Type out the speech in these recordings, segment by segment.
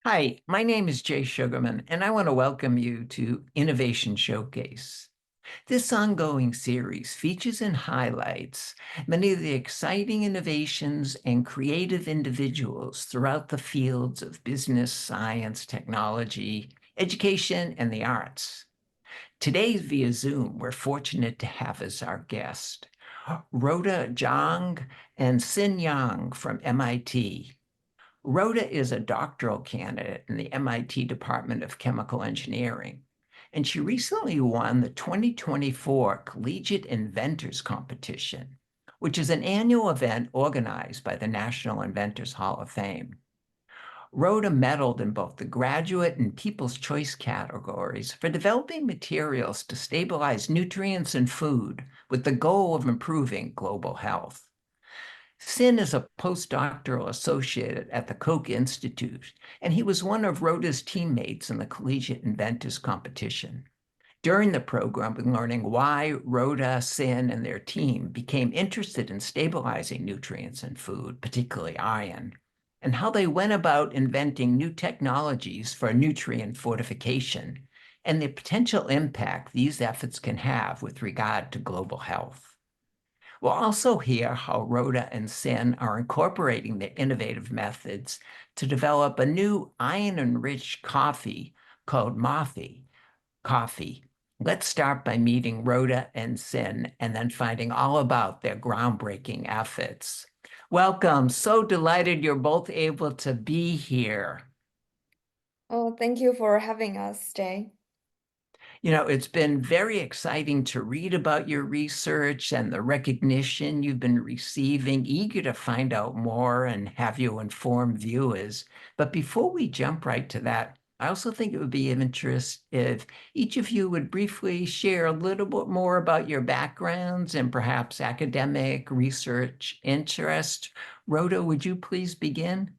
Hi, my name is Jay Sugarman, and I want to welcome you to Innovation Showcase. This ongoing series features and highlights many of the exciting innovations and creative individuals throughout the fields of business, science, technology, education, and the arts. Today, via Zoom, we're fortunate to have as our guest Rhoda Zhang and Xin Yang from MIT. Rhoda is a doctoral candidate in the MIT Department of Chemical Engineering, and she recently won the 2024 Collegiate Inventors Competition, which is an annual event organized by the National Inventors Hall of Fame. Rhoda medaled in both the graduate and People's Choice categories for developing materials to stabilize nutrients in food with the goal of improving global health. Xin is a postdoctoral associate at the Koch Institute, and he was one of Rhoda's teammates in the Collegiate Inventors Competition. During the program, we're learning why Rhoda, Xin, and their team became interested in stabilizing nutrients in food, particularly iron, and how they went about inventing new technologies for nutrient fortification, and the potential impact these efforts can have with regard to global health. We'll also hear how Rhoda and Xin are incorporating their innovative methods to develop a new iron-enriched coffee called MOFe Coffee. Let's start by meeting Rhoda and Xin and then finding all about their groundbreaking efforts. Welcome. So delighted you're both able to be here. Oh, thank you for having us, Jay. It's been very exciting to read about your research and the recognition you've been receiving, eager to find out more and have you inform viewers. But before we jump right to that, I also think it would be of interest if each of you would briefly share a little bit more about your backgrounds and perhaps academic research interest. Rhoda, would you please begin?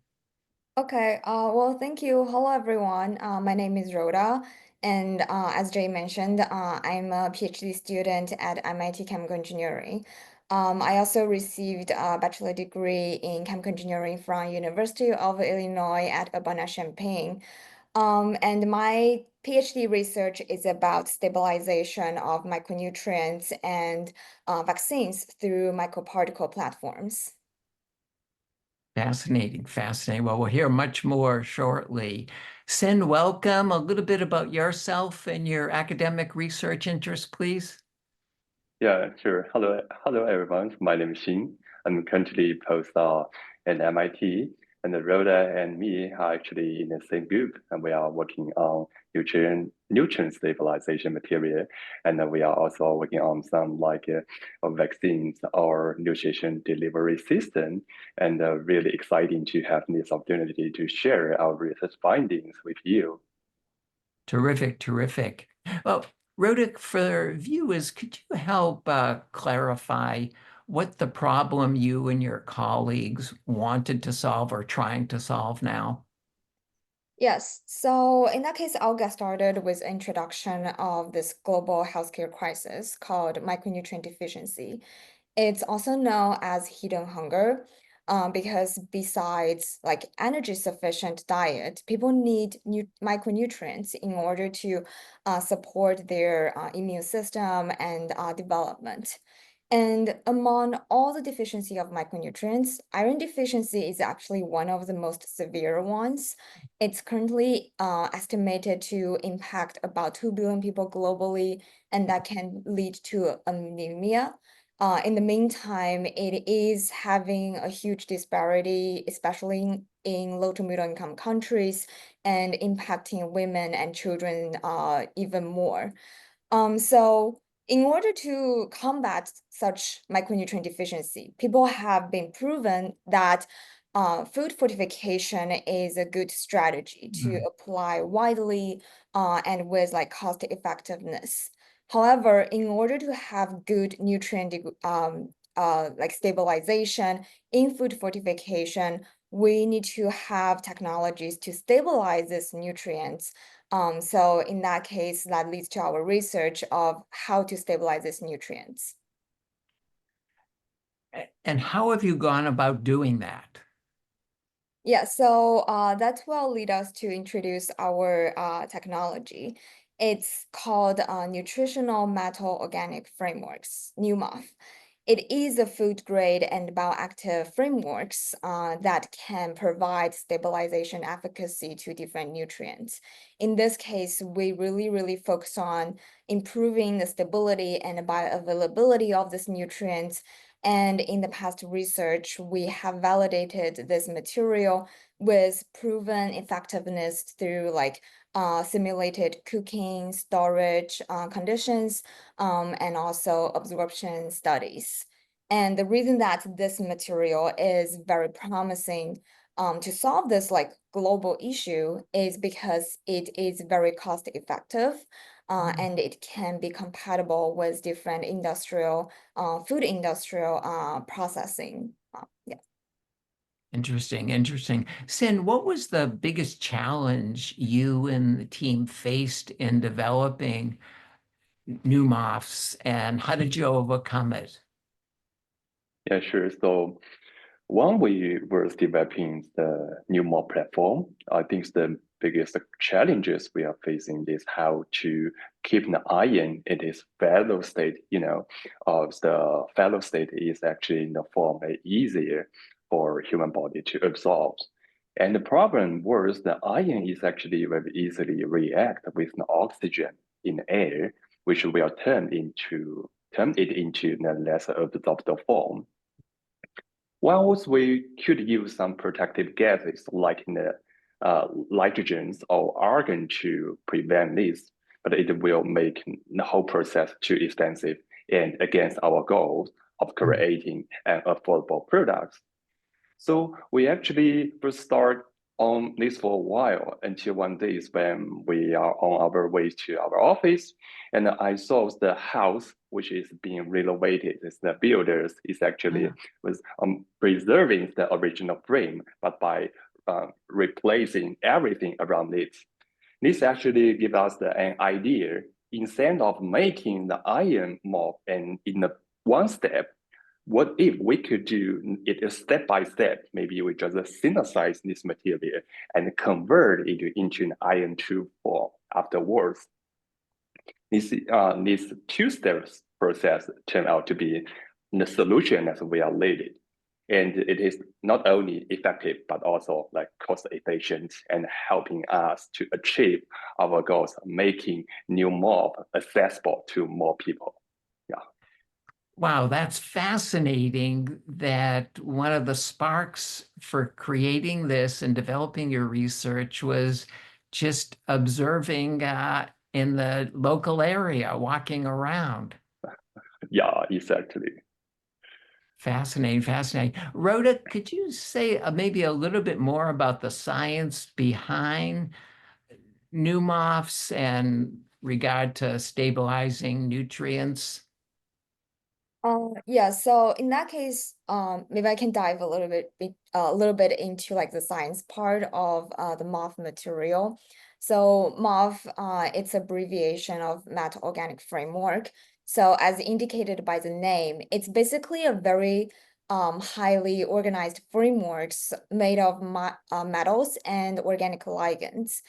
Okay, well, thank you. Hello, everyone. My name is Rhoda, and as Jay mentioned, I'm a PhD student at MIT Chemical Engineering. I also received a bachelor degree in chemical engineering from University of Illinois at Urbana-Champaign. And my PhD research is about stabilization of micronutrients and vaccines through microparticle platforms. Fascinating, fascinating. Well, we'll hear much more shortly. Sin, welcome. A little bit about yourself and your academic research interests, please. Yeah, sure. Hello everyone. My name is Xin. I'm currently postdoc at MIT, and Rhoda and me are actually in the same group, and we are working on nutrient stabilization material, and we are also working on some vaccines or nutrition delivery system, and really exciting to have this opportunity to share our research findings with you. Terrific, terrific. Well, Rhoda, for viewers, could you help clarify what the problem you and your colleagues wanted to solve or trying to solve now? Yes, so in that case, I'll get started with introduction of this global healthcare crisis called micronutrient deficiency. It's also known as hidden hunger, because besides like energy sufficient diet, people need micronutrients in order to support their immune system and development. And among all the deficiency of micronutrients, iron deficiency is actually one of the most severe ones. It's currently estimated to impact about 2 billion people globally, and that can lead to anemia. In the meantime, it is having a huge disparity, especially in low to middle income countries, and impacting women and children even more. So in order to combat such micronutrient deficiency, people have been proven that food fortification is a good strategy to apply widely and with like cost effectiveness. However, in order to have good nutrient like stabilization in food fortification, we need to have technologies to stabilize these nutrients. So in that case, that leads to our research of how to stabilize these nutrients. And how have you gone about doing that? Yeah, so that will lead us to introduce our technology. It's called Nutritional Metal Organic Frameworks, NUMOF. It is a food grade and bioactive frameworks that can provide stabilization efficacy to different nutrients. In this case, we really focus on improving the stability and bioavailability of this nutrient. And in the past research, we have validated this material with proven effectiveness through like simulated cooking, storage conditions, and also absorption studies. And the reason that this material is very promising to solve this like global issue is because it is very cost effective and it can be compatible with different industrial, food industrial processing. Yeah. Interesting, interesting. Xin, what was the biggest challenge you and the team faced in developing new MOFs, and how did you overcome it? Yeah, sure. So when we were developing the new MOFe platform, I think the biggest challenges we are facing is how to keep the iron in its fellow state, the fellow state is actually in the form easier for human body to absorb. And the problem was the iron is actually very easily react with the oxygen in the air, which will turn it into the less absorbed form. Whilst we could use some protective gases like the nitrogens or argon to prevent this, but it will make the whole process too expensive and against our goals of creating an affordable product. So we actually first start on this for a while until one day when we are on our way to our office, and I saw the house which is being renovated. The builders is actually was preserving the original frame, but by replacing everything around it. This actually gives us an idea. Instead of making the iron MOFe and in the one step, what if we could do it step by step? Maybe we just synthesize this material and convert it into an iron tube form afterwards. This two steps process turned out to be the solution as we are needed. And it is not only effective, but also like cost efficient and helping us to achieve our goals, making new MOFe accessible to more people. Yeah. Wow, that's fascinating that one of the sparks for creating this and developing your research was just observing in the local area, walking around. Yeah, exactly. Fascinating, fascinating. Rhoda, could you say maybe a little bit more about the science behind new MOFs and regard to stabilizing nutrients? Yeah, so in that case, maybe I can dive a little bit into like the science part of the MOFe material. So MOFe, it's abbreviation of metal organic framework. So as indicated by the name, it's basically a very highly organized frameworks made of metals and organic ligands.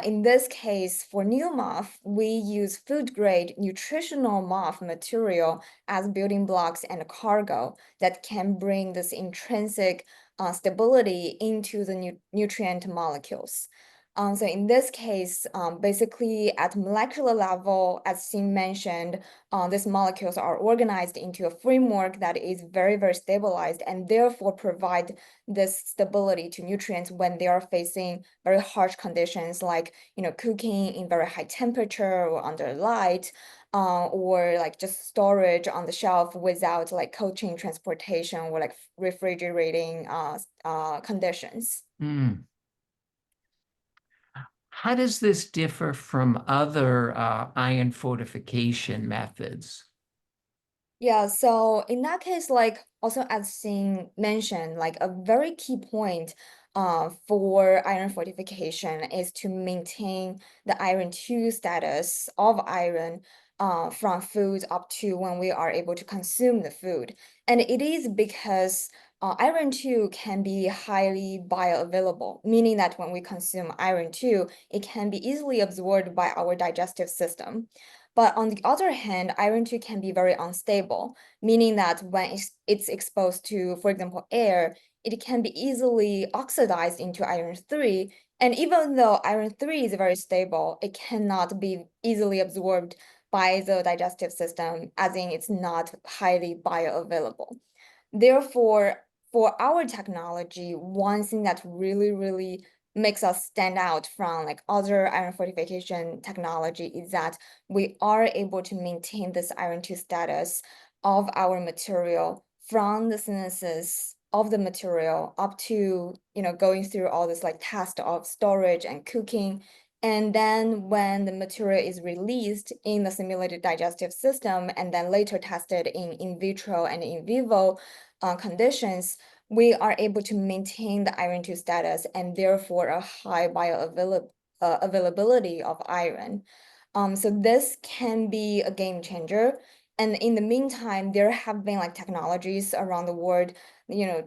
In this case, for new MOFe, we use food-grade nutritional MOFe material as building blocks and cargo that can bring this intrinsic stability into the nutrient molecules. So in this case, basically at molecular level, as Xin mentioned, these molecules are organized into a framework that is very stabilized and therefore provide this stability to nutrients when they are facing very harsh conditions like, cooking in very high temperature or under light, or like just storage on the shelf without like cold chain transportation or like refrigerating conditions. How does this differ from other iron fortification methods? Yeah, so in that case, like also as Xin mentioned, like a very key point for iron fortification is to maintain the iron 2 status of iron from food up to when we are able to consume the food. And it is because iron 2 can be highly bioavailable, meaning that when we consume iron 2, it can be easily absorbed by our digestive system. But on the other hand, iron 2 can be very unstable, meaning that when it's exposed to, for example, air, it can be easily oxidized into iron 3. And even though iron 3 is very stable, it cannot be easily absorbed by the digestive system, as in it's not highly bioavailable. Therefore, for our technology, one thing that really makes us stand out from like other iron fortification technology is that we are able to maintain this iron 2 status of our material from the synthesis of the material up to, going through all this like test of storage and cooking. And then when the material is released in the simulated digestive system and then later tested in vitro and in vivo conditions, we are able to maintain the iron 2 status and therefore a high availability of iron. So this can be a game changer. And in the meantime, there have been like technologies around the world,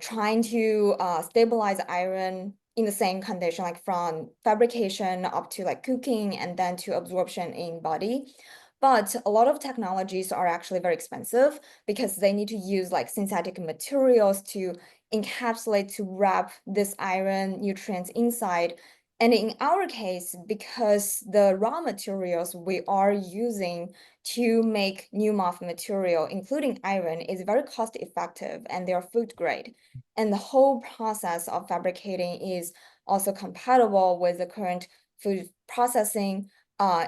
trying to stabilize iron in the same condition, like from fabrication up to like cooking and then to absorption in body. But a lot of technologies are actually very expensive because they need to use like synthetic materials to encapsulate, to wrap this iron nutrients inside. And in our case, because the raw materials we are using to make new MOFe material, including iron, is very cost effective and they are food grade. And the whole process of fabricating is also compatible with the current food processing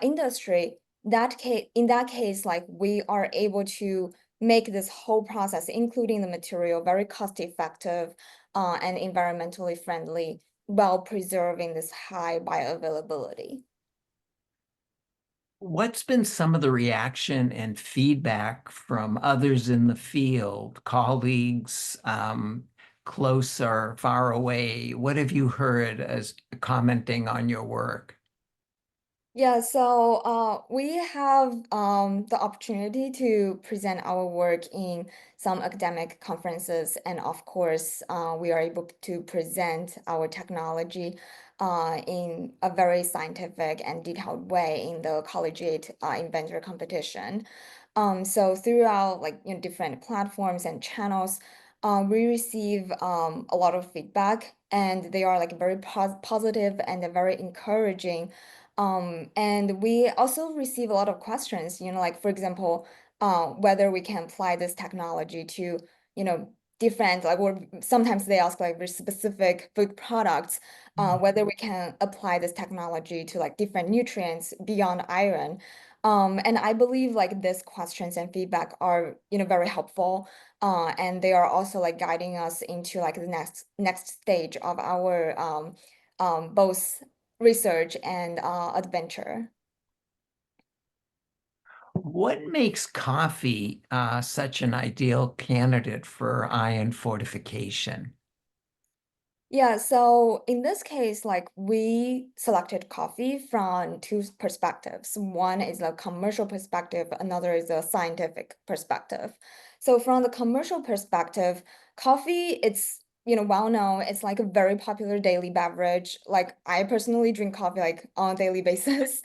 industry. In that case, like we are able to make this whole process, including the material, very cost effective and environmentally friendly, while preserving this high bioavailability. What's been some of the reaction and feedback from others in the field, colleagues, close or far away? What have you heard as commenting on your work? Yeah, so we have the opportunity to present our work in some academic conferences, and of course, we are able to present our technology in a very scientific and detailed way in the Collegiate Inventor Competition. So throughout like different platforms and channels, we receive a lot of feedback, and they are like very positive and very encouraging. And we also receive a lot of questions, like for example, whether we can apply this technology to, different, like, or sometimes they ask like very specific food products, whether we can apply this technology to like different nutrients beyond iron. And I believe like these questions and feedback are, very helpful. And they are also like guiding us into like the next stage of our both research and adventure. What makes coffee such an ideal candidate for iron fortification? Yeah, so in this case, like we selected coffee from two perspectives. One is a commercial perspective, another is a scientific perspective. So from the commercial perspective, coffee, it's well known, it's like a very popular daily beverage. Like I personally drink coffee like on a daily basis.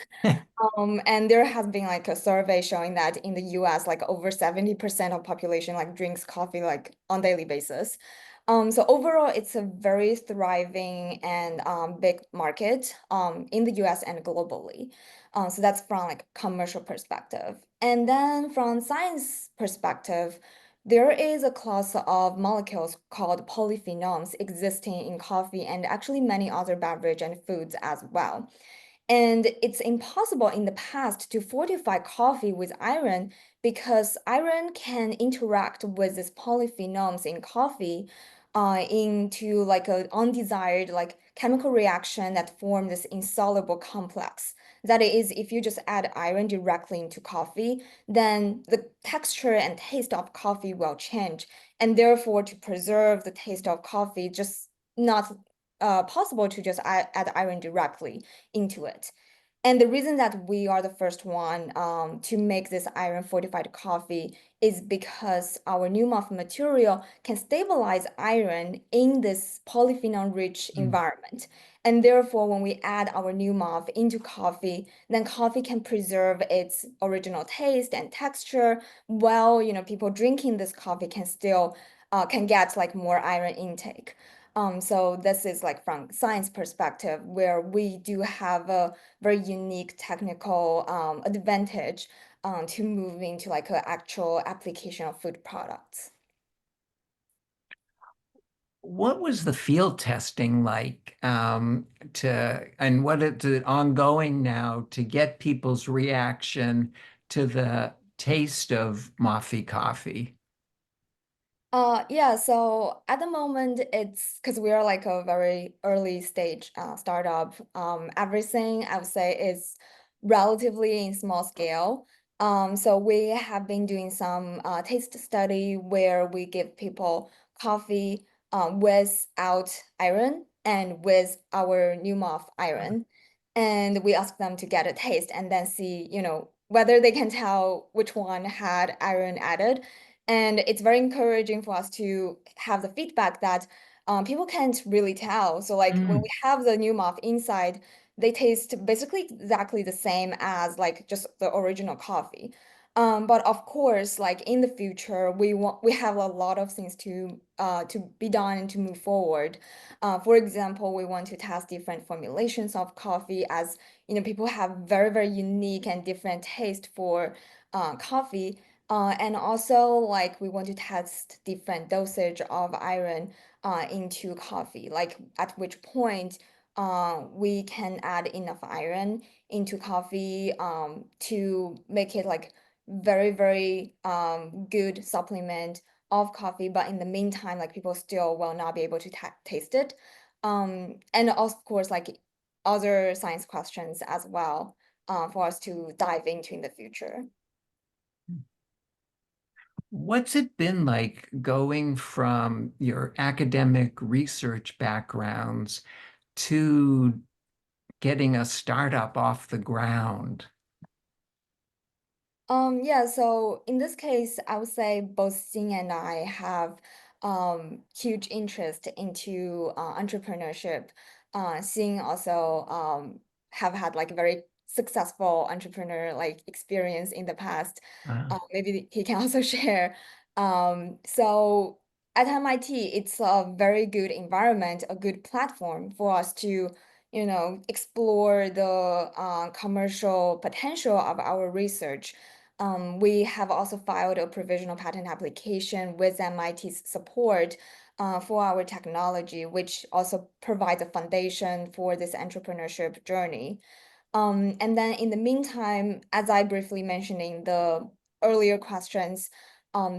And there has been like a survey showing that in the US, like over 70% of population like drinks coffee like on daily basis. So overall, it's a very thriving and big market in the US and globally. So that's from like commercial perspective. And then from science perspective, there is a class of molecules called polyphenols existing in coffee and actually many other beverage and foods as well. And it's impossible in the past to fortify coffee with iron because iron can interact with these polyphenols in coffee into like an undesired like chemical reaction that form this insoluble complex. That is, if you just add iron directly into coffee, then the texture and taste of coffee will change. And therefore, to preserve the taste of coffee, just not possible to just add iron directly into it. And the reason that we are the first one to make this iron fortified coffee is because our new MOFe material can stabilize iron in this polyphenol-rich environment. And therefore, when we add our new MOFe into coffee, then coffee can preserve its original taste and texture, while people drinking this coffee can still can get like more iron intake. So this is like from science perspective, where we do have a very unique technical advantage to move into like an actual application of food products. What was the field testing like and what is it ongoing now to get people's reaction to the taste of MOFe coffee? Yeah, so at the moment, it's because we are like a very early stage startup. Everything I would say is relatively in small scale. So we have been doing some taste study where we give people coffee without iron and with our new MOFe iron. And we ask them to get a taste and then see, whether they can tell which one had iron added. And it's very encouraging for us to have the feedback that people can't really tell. So like when we have the new MOFe inside, they taste basically exactly the same as like just the original coffee. But of course, like in the future, we have a lot of things to be done and to move forward. For example, we want to test different formulations of coffee, as people have very, very unique and different taste for coffee. And also, like, we want to test different dosage of iron into coffee, like at which point we can add enough iron into coffee to make it like very, very good supplement of coffee. But in the meantime, like people still will not be able to taste it. And of course, like other science questions as well for us to dive into in the future. What's it been like going from your academic research backgrounds to getting a startup off the ground? Yeah, so in this case, I would say both Xin and I have huge interest into entrepreneurship. Xin also have had like very successful entrepreneur like experience in the past. Maybe he can also share. So at MIT, it's a very good environment, a good platform for us to explore the commercial potential of our research. We have also filed a provisional patent application with MIT's support for our technology, which also provides a foundation for this entrepreneurship journey. And then in the meantime, as I briefly mentioned in the earlier questions,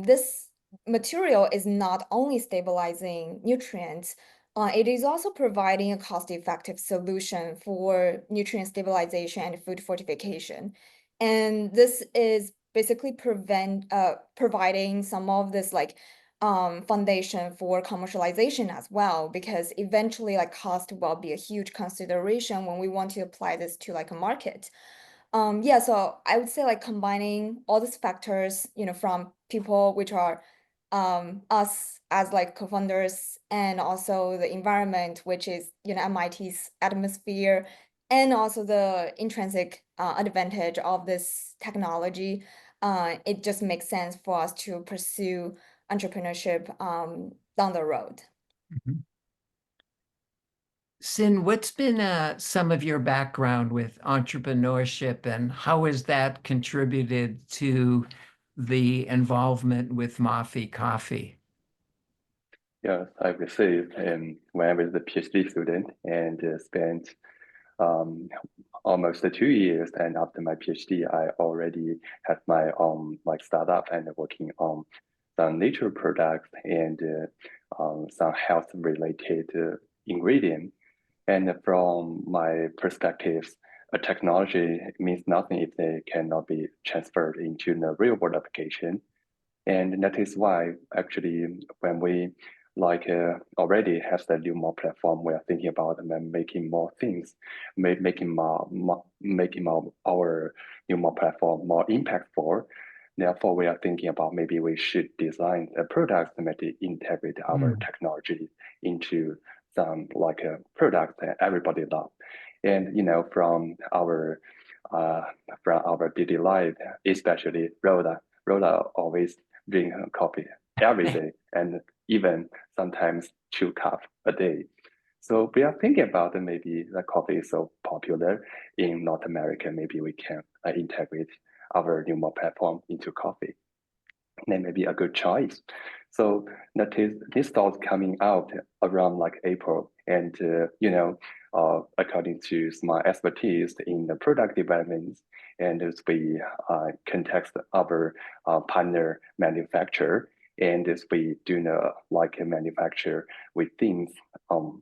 this material is not only stabilizing nutrients, it is also providing a cost-effective solution for nutrient stabilization and food fortification. And this is basically providing some of this like foundation for commercialization as well, because eventually like cost will be a huge consideration when we want to apply this to like a market. Yeah, so I would say like combining all these factors, from people which are us as like co-founders, and also the environment, which is, MIT's atmosphere, and also the intrinsic advantage of this technology, it just makes sense for us to pursue entrepreneurship down the road. Mhm. Xin, what's been some of your background with entrepreneurship and how has that contributed to the involvement with MOFe Coffee? Yes, I received when I was a PhD student and spent almost 2 years. And after my PhD, I already had my own like startup and working on some nature products and some health related ingredient. And from my perspective, a technology means nothing if they cannot be transferred into the real world application. And that is why actually when we already have the Lumos platform, we are thinking about making more things, making our Lumos platform more impactful. Therefore, we are thinking about maybe we should design a product that might integrate our technology into some like a product that everybody loves. And from our daily life, especially Rhoda always drink coffee every day, and even sometimes 2 cups a day. So we are thinking about maybe the coffee is so popular in North America, maybe we can integrate our Numo platform into coffee. That may be a good choice. So that is this thought coming out around like April, and according to my expertise in the product development, and as we context our partner manufacturer, and as we do like a manufacture within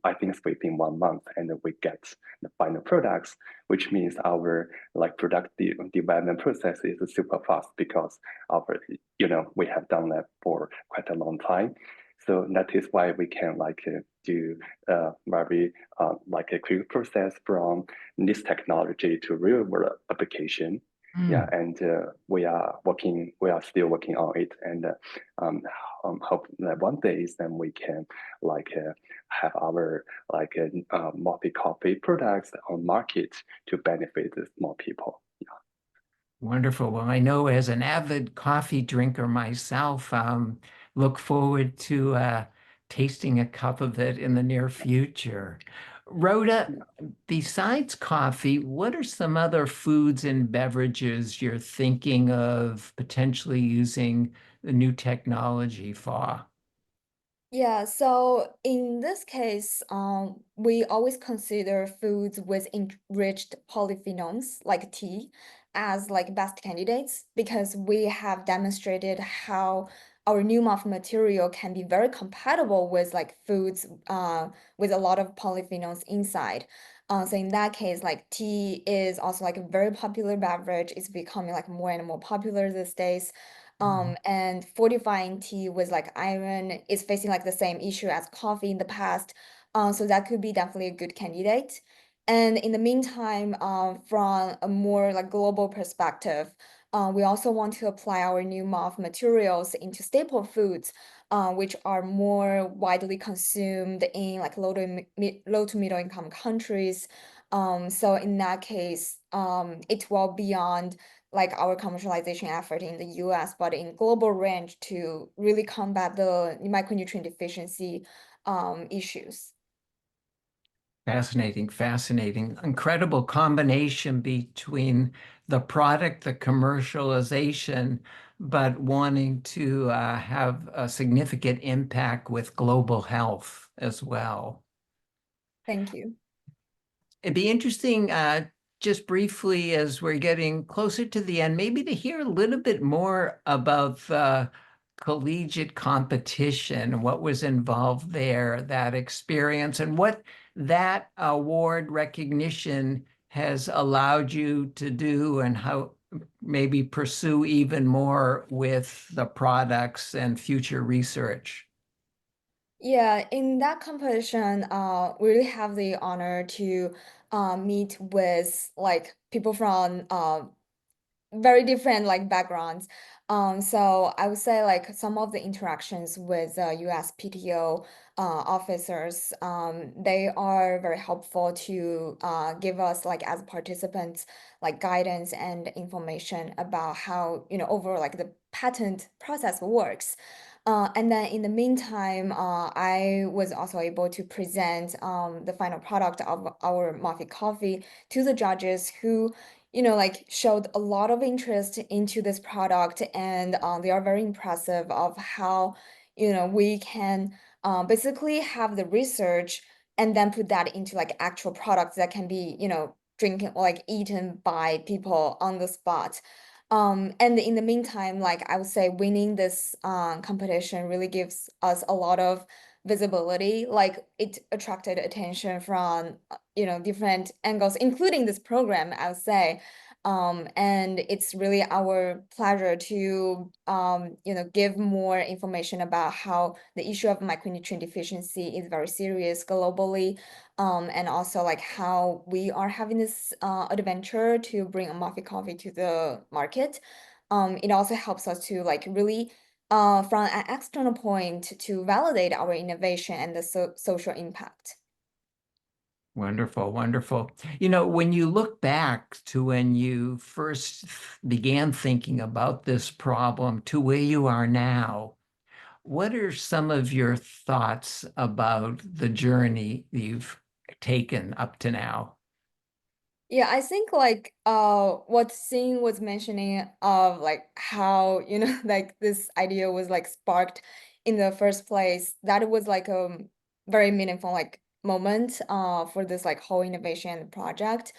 I think it's within 1 month, and we get the final products, which means our like product development process is super fast because we have done that for quite a long time. So that is why we can do very like a quick process from this technology to real world application. Yeah, and we are still working on it, and hope that one day then we can have our MOFe Coffee products on market to benefit more people. Wonderful. Well, I know as an avid coffee drinker myself, look forward to tasting a cup of it in the near future. Rhoda, besides coffee, what are some other foods and beverages you're thinking of potentially using the new technology for? Yeah, so in this case, we always consider foods with enriched polyphenols like tea as like best candidates because we have demonstrated how our new MOF material can be very compatible with like foods with a lot of polyphenols inside. So in that case, like tea is also like a very popular beverage. It's becoming like more and more popular these days. And fortifying tea with like iron is facing like the same issue as coffee in the past. So that could be definitely a good candidate. And in the meantime, from a more like global perspective, we also want to apply our new MOF materials into staple foods, which are more widely consumed in like low to middle income countries. So in that case, it will beyond like our commercialization effort in the US, but in global range to really combat the micronutrient deficiency issues. Fascinating, fascinating. Incredible combination between the product, the commercialization, but wanting to have a significant impact with global health as well. Thank you. It'd be interesting, just briefly, as we're getting closer to the end, maybe to hear a little bit more about the collegiate competition, what was involved there, that experience, and what that award recognition has allowed you to do, and how maybe pursue even more with the products and future research. Yeah, in that competition, we really have the honor to meet with like people from very different like backgrounds. So I would say like some of the interactions with USPTO officers, they are very helpful to give us like as participants like guidance and information about how over like the patent process works. And then in the meantime, I was also able to present the final product of our MOFe Coffee to the judges who like showed a lot of interest into this product, and they are very impressive of how, we can basically have the research and then put that into like actual products that can be, drinking or like eaten by people on the spot. And in the meantime, like I would say winning this competition really gives us a lot of visibility. Like it attracted attention from different angles, including this program, I would say. And it's really our pleasure to give more information about how the issue of micronutrient deficiency is very serious globally, and also like how we are having this adventure to bring a MOFe Coffee to the market. it also helps us to like really from an external point to validate our innovation and the social impact. Wonderful, wonderful. You know, when you look back to when you first began thinking about this problem to where you are now, what are some of your thoughts about the journey you've taken up to now? Yeah, I think like what Xin was mentioning of like how, you know, like this idea was like sparked in the first place, that was like a very meaningful like moment for this like whole innovation project.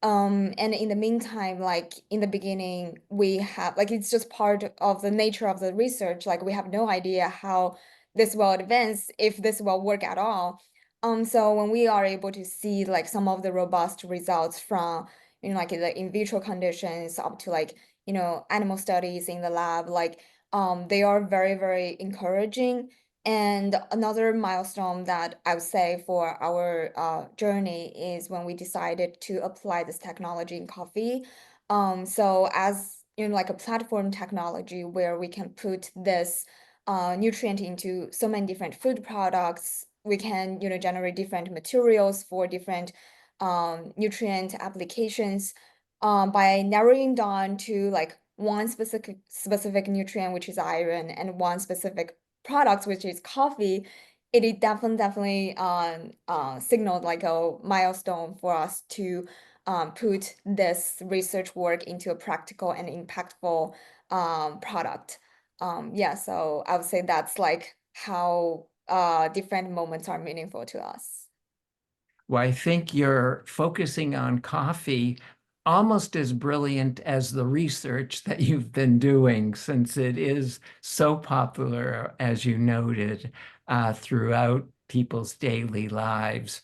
And in the meantime, like in the beginning, we have like it's just part of the nature of the research, like we have no idea how this will advance, if this will work at all. So when we are able to see like some of the robust results from, you know, like the in vitro conditions up to like, you know, animal studies in the lab, like they are very, very encouraging. And another milestone that I would say for our journey is when we decided to apply this technology in coffee. So as you know, like a platform technology where we can put this nutrient into so many different food products. We can, you know, generate different materials for different nutrient applications by narrowing down to like one specific nutrient, which is iron, and one specific product, which is coffee. It definitely signaled like a milestone for us to put this research work into a practical and impactful product. Yeah, so I would say that's like how different moments are meaningful to us. Well, I think you're focusing on coffee almost as brilliant as the research that you've been doing, since it is so popular, as you noted, throughout people's daily lives.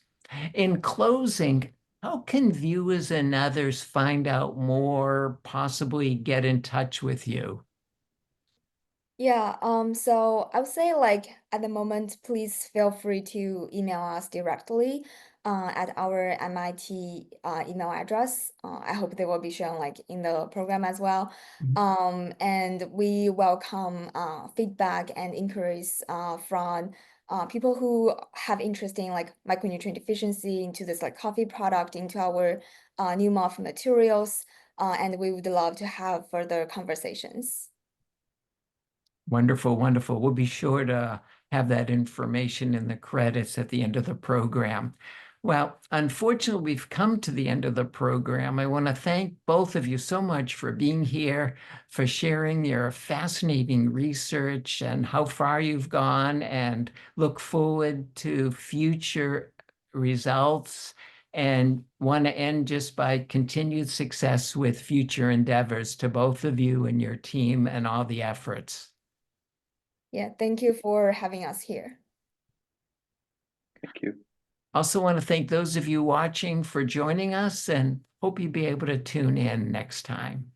In closing, how can viewers and others find out more, possibly get in touch with you? Yeah, so I would say like at the moment, please feel free to email us directly at our MIT email address. I hope they will be shown like in the program as well. And we welcome feedback and inquiries from people who have interest in like micronutrient deficiency into this like coffee product, into our new MOFe materials. And we would love to have further conversations. Wonderful, wonderful. We'll be sure to have that information in the credits at the end of the program. Well, unfortunately, we've come to the end of the program. I want to thank both of you so much for being here, for sharing your fascinating research and how far you've gone, and look forward to future results, and want to end just by continued success with future endeavors to both of you and your team and all the efforts. Yeah, thank you for having us here. Thank you. Also want to thank those of you watching for joining us, and hope you'll be able to tune in next time.